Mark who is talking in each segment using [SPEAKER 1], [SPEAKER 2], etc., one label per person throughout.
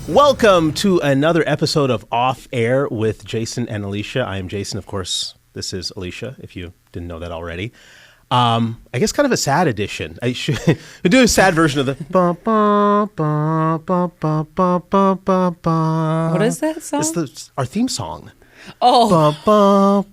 [SPEAKER 1] Welcome to another episode of Off Air with Jason and Alicia. I am Jason, of course. This is Alicia, if you didn't know that already. I guess kind of a sad edition. I should do a sad version of the.
[SPEAKER 2] What is that song?
[SPEAKER 1] It's our theme song.
[SPEAKER 2] Oh,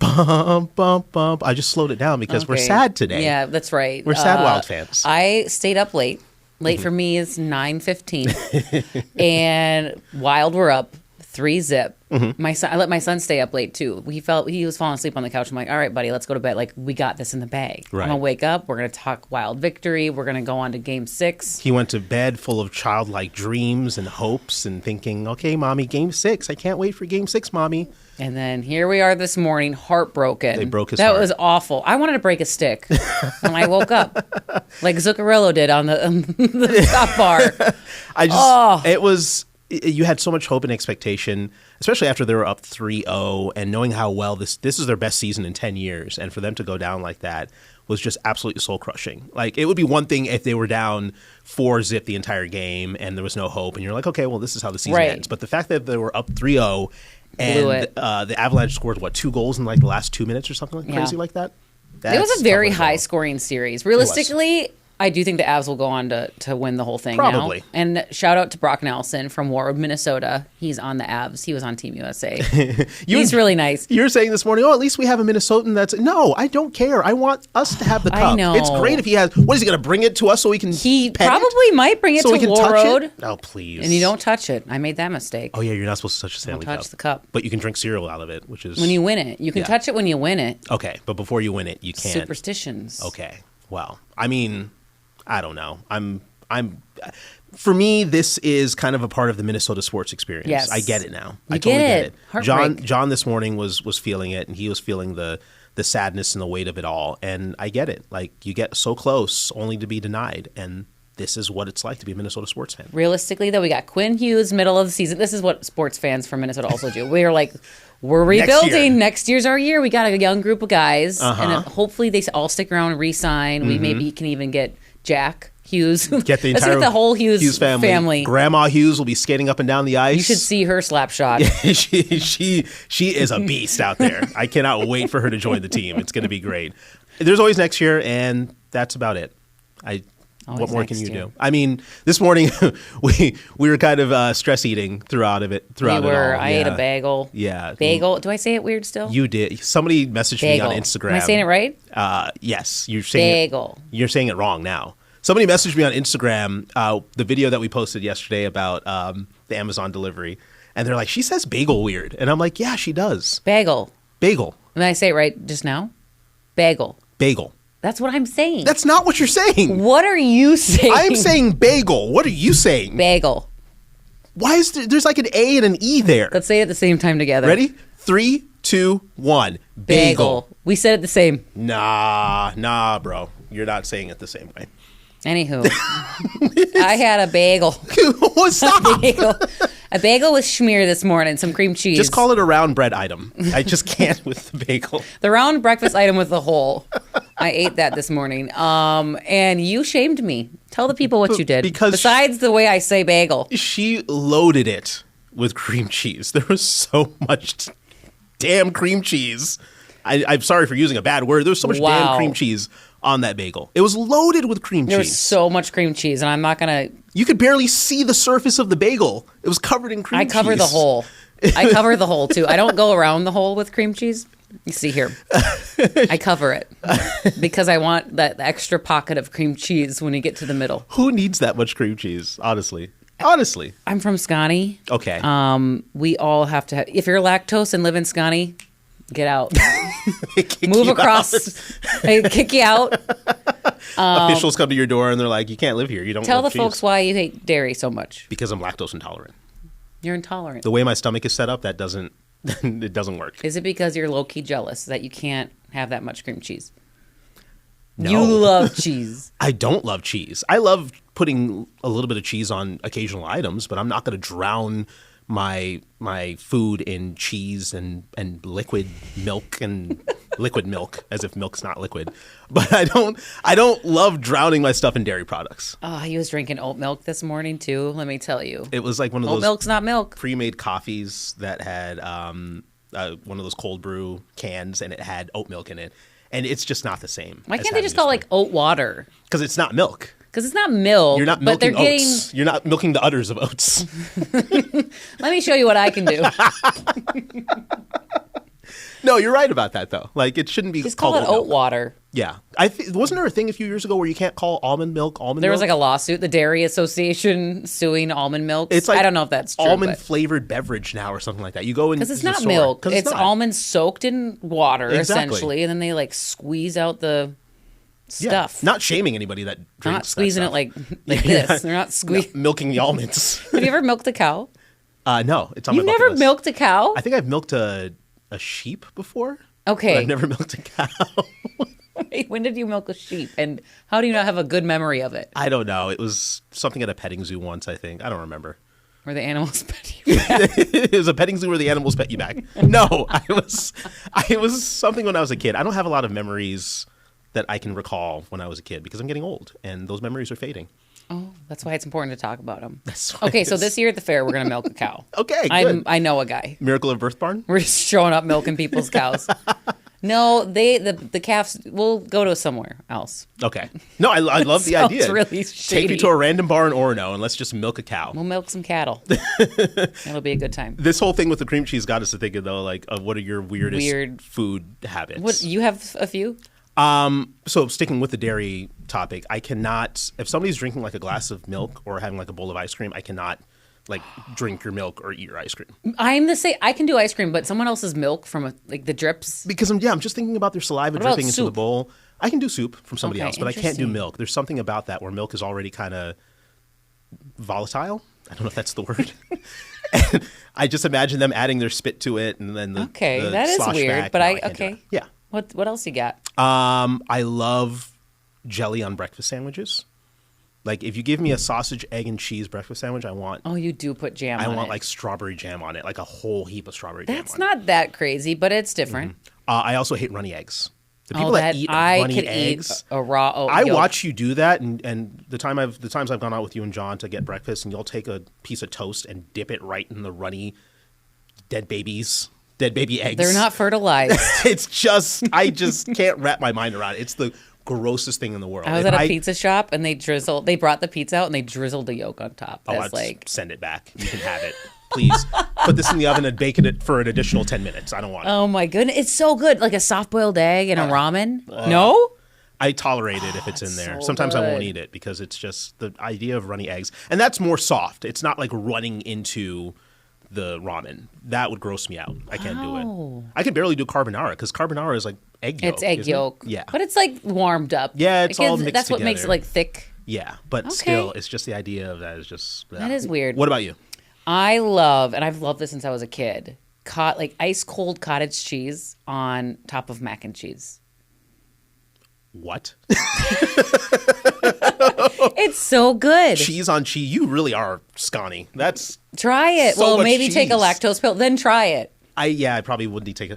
[SPEAKER 1] I just slowed it down because we're sad today.
[SPEAKER 2] Yeah, that's right.
[SPEAKER 1] We're sad Wild fans.
[SPEAKER 2] I stayed up late. Late for me is 9:15, and Wild were up 3-zip. My son, I let my son stay up late too. He was falling asleep on the couch. I'm like, all right, buddy, let's go to bed. Like, we got this in the bag.
[SPEAKER 1] Right.
[SPEAKER 2] I'm gonna wake up. We're gonna talk Wild victory. We're gonna go on to Game 6.
[SPEAKER 1] He went to bed full of childlike dreams and hopes and thinking, okay, mommy, Game 6. I can't wait for Game 6, mommy.
[SPEAKER 2] And then here we are this morning, heartbroken.
[SPEAKER 1] They broke his
[SPEAKER 2] That
[SPEAKER 1] heart.
[SPEAKER 2] was awful. I wanted to break a stick when I woke up, like Zuccarello did on the top bar.
[SPEAKER 1] It was, you had so much hope and expectation, especially after they were up 3-0 and knowing how well this is their best season in 10 years. And for them to go down like that was just absolutely soul crushing. Like, it would be one thing if they were down 4-zip the entire game and there was no hope. And you're like, okay, well, this is how the season ends. But the fact that they were up 3-0 and the Avalanche scored, 2 goals in like the last 2 minutes or something crazy like that?
[SPEAKER 2] It was a very high-scoring series. Realistically, I do think the Avs will go on to win the whole thing.
[SPEAKER 1] Probably.
[SPEAKER 2] Now. And shout out to Brock Nelson from Warwood, Minnesota. He's on the Avs. He was on Team USA. He's really nice.
[SPEAKER 1] You were saying this morning, at least we have a Minnesotan that's... No, I don't care. I want us to have the cup.
[SPEAKER 2] I know.
[SPEAKER 1] It's great if he has... What, is he going to bring it to us so we can
[SPEAKER 2] He
[SPEAKER 1] pet
[SPEAKER 2] probably might bring it
[SPEAKER 1] so
[SPEAKER 2] to
[SPEAKER 1] we can
[SPEAKER 2] Warroad.
[SPEAKER 1] touch it? Oh, please.
[SPEAKER 2] And you don't touch it. I made that mistake.
[SPEAKER 1] Oh, yeah, you're not supposed to touch the Stanley Cup.
[SPEAKER 2] Touch the cup.
[SPEAKER 1] But you can drink cereal out of it, which is...
[SPEAKER 2] When you win it. You can touch it when you win it.
[SPEAKER 1] Okay, but before you win it, you can't.
[SPEAKER 2] Superstitions.
[SPEAKER 1] Okay, well, I mean... I don't know. For me, this is kind of a part of the Minnesota sports experience.
[SPEAKER 2] Yes.
[SPEAKER 1] I get it now.
[SPEAKER 2] I
[SPEAKER 1] totally get it.
[SPEAKER 2] Heartbreak.
[SPEAKER 1] John this morning was feeling it, and he was feeling the sadness and the weight of it all. And I get it. Like, you get so close only to be denied, and this is what it's like to be a Minnesota sports fan.
[SPEAKER 2] Realistically, though, we got Quinn Hughes, middle of the season. This is what sports fans from Minnesota also do. We are like, we're rebuilding. Next year's our year. We got a young group of guys, and hopefully they all stick around and re-sign. We maybe can even get Jack Hughes.
[SPEAKER 1] Get the
[SPEAKER 2] Let's
[SPEAKER 1] entire
[SPEAKER 2] get the whole Hughes family.
[SPEAKER 1] Grandma Hughes will be skating up and down the ice.
[SPEAKER 2] You should see her slap shot.
[SPEAKER 1] she is a beast out there. I cannot wait for her to join the team. It's going to be great. There's always next year, and that's about it. What more can you do? I mean, this morning we were kind of stress eating throughout it all.
[SPEAKER 2] I ate a bagel.
[SPEAKER 1] Yeah.
[SPEAKER 2] Bagel. Do I say it weird still?
[SPEAKER 1] You did. Somebody messaged me on Instagram.
[SPEAKER 2] Am I saying it right?
[SPEAKER 1] Yes. You're saying
[SPEAKER 2] bagel.
[SPEAKER 1] You're saying it wrong now. Somebody messaged me on Instagram, the video that we posted yesterday about the Amazon delivery, and they're like, she says bagel weird. And I'm like, yeah, she does.
[SPEAKER 2] Bagel.
[SPEAKER 1] Bagel.
[SPEAKER 2] Did I say it right just now? Bagel.
[SPEAKER 1] Bagel.
[SPEAKER 2] That's what I'm saying.
[SPEAKER 1] That's not what you're saying.
[SPEAKER 2] What are you saying?
[SPEAKER 1] I'm saying bagel. What are you saying?
[SPEAKER 2] Bagel.
[SPEAKER 1] Why is there's like an A and an E there?
[SPEAKER 2] Let's say it at the same time together.
[SPEAKER 1] Ready? 3, 2, 1. Bagel.
[SPEAKER 2] We said it the same.
[SPEAKER 1] Nah, bro. You're not saying it the same way.
[SPEAKER 2] Anywho, I had a bagel.
[SPEAKER 1] Stop.
[SPEAKER 2] A bagel with schmear this morning, some cream cheese.
[SPEAKER 1] Just call it a round bread item. I just can't with the bagel.
[SPEAKER 2] The round breakfast item with the hole. I ate that this morning. And you shamed me. Tell the people what you did. Besides the way I say bagel.
[SPEAKER 1] She loaded it with cream cheese. There was so much damn cream cheese. I'm sorry for using a bad word. There was so much damn cream cheese on that bagel. It was loaded with cream cheese.
[SPEAKER 2] There was so much cream cheese, and I'm not going to...
[SPEAKER 1] You could barely see the surface of the bagel. It was covered in cream cheese.
[SPEAKER 2] I cover the hole. I cover the hole, too. I don't go around the hole with cream cheese. You see here. I cover it because I want that extra pocket of cream cheese when you get to the middle.
[SPEAKER 1] Who needs that much cream cheese, honestly?
[SPEAKER 2] I'm from Scotty.
[SPEAKER 1] Okay.
[SPEAKER 2] We all have to have... If you're lactose and live in Scotty... Get out. Move across. They kick you out.
[SPEAKER 1] Officials come to your door and they're like, you can't live here. You don't
[SPEAKER 2] tell the
[SPEAKER 1] cheese.
[SPEAKER 2] folks why you hate dairy so much.
[SPEAKER 1] Because I'm lactose intolerant.
[SPEAKER 2] You're intolerant.
[SPEAKER 1] The way my stomach is set up, it doesn't work.
[SPEAKER 2] Is it because you're low-key jealous that you can't have that much cream cheese?
[SPEAKER 1] No.
[SPEAKER 2] You love cheese.
[SPEAKER 1] I don't love cheese. I love putting a little bit of cheese on occasional items, but I'm not going to drown my food in cheese and liquid milk and liquid milk, as if milk's not liquid. But I don't love drowning my stuff in dairy products.
[SPEAKER 2] Oh, he was drinking oat milk this morning too. Let me tell you,
[SPEAKER 1] it was like one of those
[SPEAKER 2] oat milk's not milk.
[SPEAKER 1] Pre-made coffees that had one of those cold brew cans, and it had oat milk in it, and it's just not the same.
[SPEAKER 2] Why can't they just call it like oat water?
[SPEAKER 1] Because it's not milk.
[SPEAKER 2] Because it's not milk.
[SPEAKER 1] You're not milking oats. You're not milking the udders of oats.
[SPEAKER 2] Let me show you what I can do.
[SPEAKER 1] No, you're right about that, though. Like, it shouldn't be
[SPEAKER 2] just
[SPEAKER 1] called
[SPEAKER 2] call it oat water.
[SPEAKER 1] Yeah. Wasn't there a thing a few years ago where you can't call almond milk almond milk?
[SPEAKER 2] There was like a lawsuit, the Dairy Association suing almond milk.
[SPEAKER 1] It's like
[SPEAKER 2] I don't know if that's true.
[SPEAKER 1] Almond-flavored beverage now or something like that. You go in
[SPEAKER 2] because it's not milk. It's almonds soaked in water,
[SPEAKER 1] exactly.
[SPEAKER 2] essentially, and then they, like, squeeze out the stuff.
[SPEAKER 1] Not shaming anybody that drinks
[SPEAKER 2] not squeezing
[SPEAKER 1] that
[SPEAKER 2] it like this. They're not squeezing.
[SPEAKER 1] Milking the almonds.
[SPEAKER 2] Have you ever milked a cow?
[SPEAKER 1] No. It's on my bucket list.
[SPEAKER 2] You've never milked a cow?
[SPEAKER 1] I think I've milked a sheep before.
[SPEAKER 2] Okay.
[SPEAKER 1] But I've never milked a cow.
[SPEAKER 2] Wait, when did you milk a sheep? And how do you not have a good memory of it?
[SPEAKER 1] I don't know. It was something at a petting zoo once, I think. I don't remember.
[SPEAKER 2] Where the animals pet you back?
[SPEAKER 1] It was a petting zoo where the animals pet you back. No, it was something when I was a kid. I don't have a lot of memories that I can recall when I was a kid because I'm getting old and those memories are fading.
[SPEAKER 2] Oh, that's why it's important to talk about them.
[SPEAKER 1] Okay,
[SPEAKER 2] so this year at the fair, we're going to milk a cow.
[SPEAKER 1] Okay, good.
[SPEAKER 2] I know a guy.
[SPEAKER 1] Miracle of Birth Barn?
[SPEAKER 2] We're just showing up milking people's cows. No, the calves, we'll go to somewhere else.
[SPEAKER 1] Okay. No, I love the idea.
[SPEAKER 2] Sounds really shady.
[SPEAKER 1] Take me to a random bar in Orono and let's just milk a cow.
[SPEAKER 2] We'll milk some cattle. It'll be a good time.
[SPEAKER 1] This whole thing with the cream cheese got us to thinking, though, like, of what are your weirdest food habits?
[SPEAKER 2] What, you have a few?
[SPEAKER 1] So sticking with the dairy topic, I cannot, if somebody's drinking like a glass of milk or having like a bowl of ice cream, I cannot like drink your milk or eat your ice cream.
[SPEAKER 2] I'm the same. I can do ice cream, but someone else's milk from like the drips.
[SPEAKER 1] Because I'm just thinking about their saliva dripping into the bowl. I can do soup from somebody else, but I can't do milk. There's something about that where milk is already kind of volatile. I don't know if that's the word. I just imagine them adding their spit to it and then the
[SPEAKER 2] that is weird. But
[SPEAKER 1] yeah.
[SPEAKER 2] What else you got?
[SPEAKER 1] I love jelly on breakfast sandwiches. Like, if you give me a sausage, egg, and cheese breakfast sandwich, I want...
[SPEAKER 2] Oh, you do put jam on it.
[SPEAKER 1] I want, like, strawberry jam on it. Like, a whole heap of strawberry jam on it.
[SPEAKER 2] That's not that crazy, but it's different.
[SPEAKER 1] Mm-hmm. I also hate runny eggs. The people that eat runny eggs...
[SPEAKER 2] Eat a raw oat
[SPEAKER 1] I
[SPEAKER 2] yolk.
[SPEAKER 1] watch you do that, and the times I've gone out with you and John to get breakfast, and you'll take a piece of toast and dip it right in the runny dead baby eggs.
[SPEAKER 2] They're not fertilized.
[SPEAKER 1] It's just... I just can't wrap my mind around it. It's the... grossest thing in the world.
[SPEAKER 2] I was at a pizza shop and they brought the pizza out and they drizzled the yolk on top.
[SPEAKER 1] I'd send it back. You can have it. Please put this in the oven and bake it for an additional 10 minutes. I don't want it.
[SPEAKER 2] Oh my goodness. It's so good. Like a soft boiled egg and a ramen. No?
[SPEAKER 1] I tolerate it if it's in there.
[SPEAKER 2] So
[SPEAKER 1] Sometimes
[SPEAKER 2] good.
[SPEAKER 1] I won't eat it because it's just the idea of runny eggs. And that's more soft. It's not like running into the ramen. That would gross me out. I can't do it. I can barely do carbonara because carbonara is like egg yolk.
[SPEAKER 2] It's egg yolk.
[SPEAKER 1] Yeah.
[SPEAKER 2] But it's like warmed up.
[SPEAKER 1] Yeah, it's all mixed
[SPEAKER 2] That's
[SPEAKER 1] together.
[SPEAKER 2] what makes it like thick.
[SPEAKER 1] Yeah, but still, it's just the idea of that is just...
[SPEAKER 2] That is weird.
[SPEAKER 1] What about you?
[SPEAKER 2] I love, and I've loved this since I was a kid, like ice cold cottage cheese on top of mac and cheese.
[SPEAKER 1] What?
[SPEAKER 2] It's so good.
[SPEAKER 1] Cheese on cheese. You really are scrawny.
[SPEAKER 2] Try it.
[SPEAKER 1] So
[SPEAKER 2] well, maybe
[SPEAKER 1] cheese.
[SPEAKER 2] take a lactose pill, then try it.
[SPEAKER 1] I probably would need to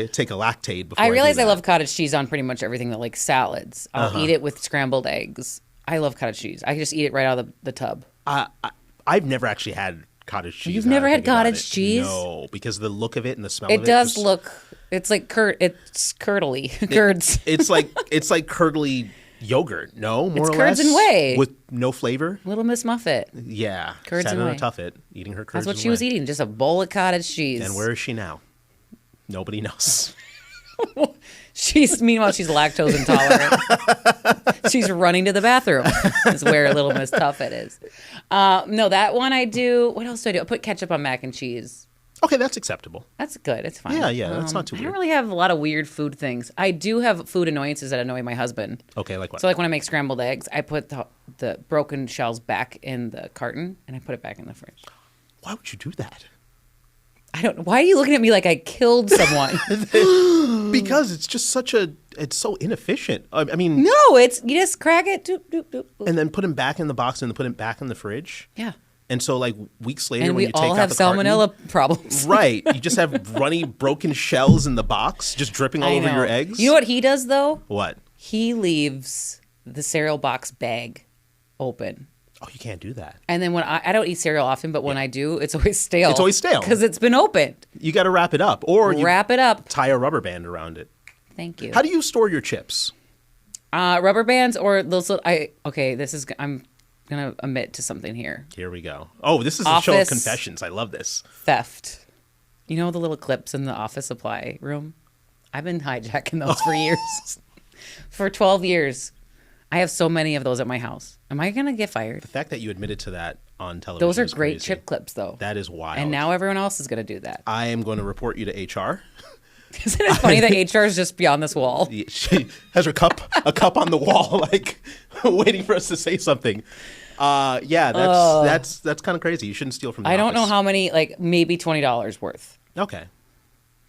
[SPEAKER 1] take a Lactaid before
[SPEAKER 2] I realize
[SPEAKER 1] I
[SPEAKER 2] love cottage cheese on pretty much everything that like salads. I'll eat it with scrambled eggs. I love cottage cheese. I can just eat it right out of the tub.
[SPEAKER 1] I've never actually had cottage cheese.
[SPEAKER 2] You've never had cottage cheese?
[SPEAKER 1] No, because the look of it and the smell of it.
[SPEAKER 2] It does look. It's like it's curdly. Curds.
[SPEAKER 1] It's like curdly yogurt. No, more
[SPEAKER 2] it's
[SPEAKER 1] or
[SPEAKER 2] curds
[SPEAKER 1] less.
[SPEAKER 2] And whey
[SPEAKER 1] with no flavor.
[SPEAKER 2] Little Miss Muffet.
[SPEAKER 1] Yeah,
[SPEAKER 2] curds and whey.
[SPEAKER 1] Tuffet eating her curds.
[SPEAKER 2] That's what she was eating. Just a bowl of cottage cheese.
[SPEAKER 1] And where is she now? Nobody knows.
[SPEAKER 2] Meanwhile she's lactose intolerant. She's running to the bathroom. Is where Little Miss Tuffet is. No, that one I do. What else do I do? I put ketchup on mac and cheese.
[SPEAKER 1] Okay, that's acceptable.
[SPEAKER 2] That's good. It's fine.
[SPEAKER 1] Yeah, that's not too weird.
[SPEAKER 2] I don't really have a lot of weird food things. I do have food annoyances that annoy my husband.
[SPEAKER 1] Okay, like what?
[SPEAKER 2] So like when I make scrambled eggs, I put the broken shells back in the carton and I put it back in the fridge.
[SPEAKER 1] Why would you do that?
[SPEAKER 2] I don't know. Why are you looking at me like I killed someone?
[SPEAKER 1] Because it's just it's so inefficient. I mean...
[SPEAKER 2] No, you just crack it, doop, doop, doop, doop.
[SPEAKER 1] And then put them back in the box and then put them back in the fridge?
[SPEAKER 2] Yeah.
[SPEAKER 1] And so, like, weeks later,
[SPEAKER 2] And
[SPEAKER 1] when
[SPEAKER 2] we
[SPEAKER 1] you take
[SPEAKER 2] all
[SPEAKER 1] out
[SPEAKER 2] have
[SPEAKER 1] the carton,
[SPEAKER 2] salmonella problems.
[SPEAKER 1] right? You just have runny, broken shells in the box, just dripping all over your eggs.
[SPEAKER 2] You know what he does, though?
[SPEAKER 1] What?
[SPEAKER 2] He leaves the cereal box bag open.
[SPEAKER 1] Oh, you can't do that.
[SPEAKER 2] And then when I don't eat cereal often, but when I do, it's always stale.
[SPEAKER 1] It's always stale.
[SPEAKER 2] Because it's been opened.
[SPEAKER 1] You got to wrap it up. Or you
[SPEAKER 2] wrap it up.
[SPEAKER 1] tie a rubber band around it.
[SPEAKER 2] Thank you.
[SPEAKER 1] How do you store your chips?
[SPEAKER 2] Rubber bands or those I'm going to admit to something here.
[SPEAKER 1] Here we go. Oh, this is a show of confessions. I love this.
[SPEAKER 2] Theft. You know the little clips in the office supply room? I've been hijacking those for years. For 12 years. I have so many of those at my house. Am I going to get fired?
[SPEAKER 1] The fact that you admitted to that on television
[SPEAKER 2] Those are
[SPEAKER 1] is
[SPEAKER 2] great
[SPEAKER 1] crazy.
[SPEAKER 2] chip clips, though.
[SPEAKER 1] That is wild.
[SPEAKER 2] And now everyone else is going to do that.
[SPEAKER 1] I am going to report you to HR.
[SPEAKER 2] Isn't it funny that HR is just beyond this wall?
[SPEAKER 1] She has a cup on the wall, like waiting for us to say something. Yeah, that's kind of crazy. You shouldn't steal from the
[SPEAKER 2] I don't
[SPEAKER 1] office.
[SPEAKER 2] know how many, like maybe $20 worth.
[SPEAKER 1] Okay.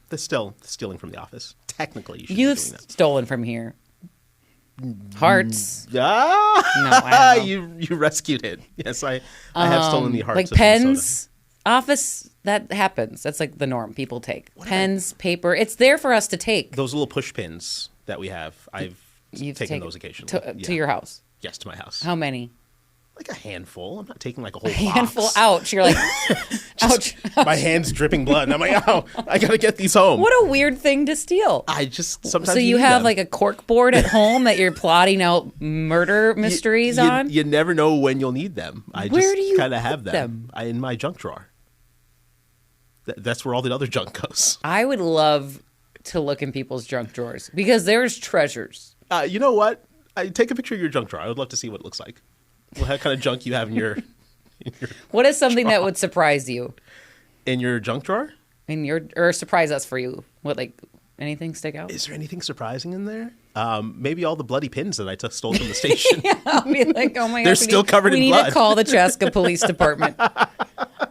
[SPEAKER 1] That's still stealing from the office. Technically, you should
[SPEAKER 2] You've
[SPEAKER 1] be doing that.
[SPEAKER 2] stolen from here. Hearts.
[SPEAKER 1] Ah!
[SPEAKER 2] No, I don't know.
[SPEAKER 1] You rescued it. Yes, I have stolen the hearts
[SPEAKER 2] Like
[SPEAKER 1] of
[SPEAKER 2] pens,
[SPEAKER 1] Minnesota.
[SPEAKER 2] office, that happens. That's like the norm. People take pens, paper. It's there for us to take.
[SPEAKER 1] Those little push pins that we have, I've taken those occasionally.
[SPEAKER 2] To your house.
[SPEAKER 1] Yes, to my house.
[SPEAKER 2] How many?
[SPEAKER 1] Like a handful. I'm not taking like a whole
[SPEAKER 2] Handful.
[SPEAKER 1] box.
[SPEAKER 2] Ouch. You're like, ouch.
[SPEAKER 1] My hand's dripping blood, and I'm like, oh, I gotta get these home.
[SPEAKER 2] What a weird thing to steal.
[SPEAKER 1] I just sometimes.
[SPEAKER 2] So you
[SPEAKER 1] need
[SPEAKER 2] have
[SPEAKER 1] them.
[SPEAKER 2] like a cork board at home that you're plotting out murder mysteries on?
[SPEAKER 1] You never know when you'll need them. I
[SPEAKER 2] Where
[SPEAKER 1] just
[SPEAKER 2] do you
[SPEAKER 1] kind of
[SPEAKER 2] put
[SPEAKER 1] have them in my junk drawer. That's where all the other junk goes.
[SPEAKER 2] I would love to look in people's junk drawers because there's treasures.
[SPEAKER 1] You know what? Take a picture of your junk drawer. I would love to see what it looks like. What kind of junk you have in your
[SPEAKER 2] What is something that would surprise you
[SPEAKER 1] in your junk drawer?
[SPEAKER 2] or surprise us for you? What, like, anything stick out?
[SPEAKER 1] Is there anything surprising in there? Maybe all the bloody pins that I stole from the station.
[SPEAKER 2] I'll be like, oh my god,
[SPEAKER 1] They're still covered in
[SPEAKER 2] we
[SPEAKER 1] blood.
[SPEAKER 2] need to call the Chaska Police Department.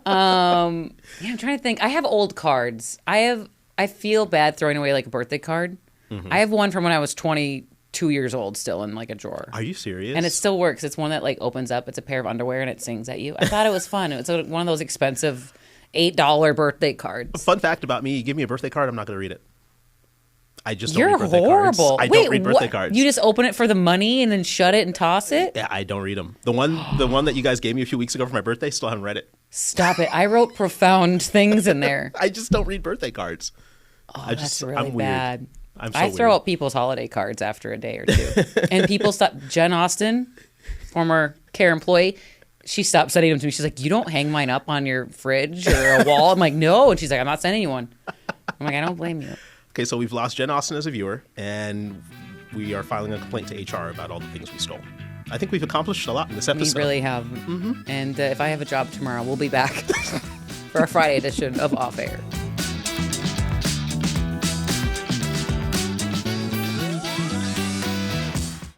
[SPEAKER 2] I'm trying to think. I have old cards. I feel bad throwing away like a birthday card. Mm-hmm. I have one from when I was 22 years old still in like a drawer.
[SPEAKER 1] Are you serious?
[SPEAKER 2] And it still works. It's one that like opens up. It's a pair of underwear and it sings at you. I thought it was fun. It's one of those expensive $8 birthday cards.
[SPEAKER 1] Fun fact about me: you give me a birthday card, I'm not going to read it. I just don't
[SPEAKER 2] You're
[SPEAKER 1] read birthday
[SPEAKER 2] horrible.
[SPEAKER 1] cards. I don't read birthday cards.
[SPEAKER 2] You just open it for the money and then shut it and toss it?
[SPEAKER 1] Yeah, I don't read them. The one that you guys gave me a few weeks ago for my birthday, still haven't read it.
[SPEAKER 2] Stop it. I wrote profound things in there.
[SPEAKER 1] I just don't read birthday cards.
[SPEAKER 2] That's really
[SPEAKER 1] I'm weird.
[SPEAKER 2] bad.
[SPEAKER 1] I'm so
[SPEAKER 2] I throw
[SPEAKER 1] weird.
[SPEAKER 2] out people's holiday cards after a day or two. And people stop. Jen Austen, former KARE employee, she stopped sending them to me. She's like, you don't hang mine up on your fridge or a wall? I'm like, no. And she's like, I'm not sending you one. I'm like, I don't blame you.
[SPEAKER 1] Okay, so we've lost Jen Austen as a viewer, and we are filing a complaint to HR about all the things we stole. I think we've accomplished a lot in this episode.
[SPEAKER 2] We really have. Mm-hmm. And if I have a job tomorrow, we'll be back for our Friday edition of Off Air.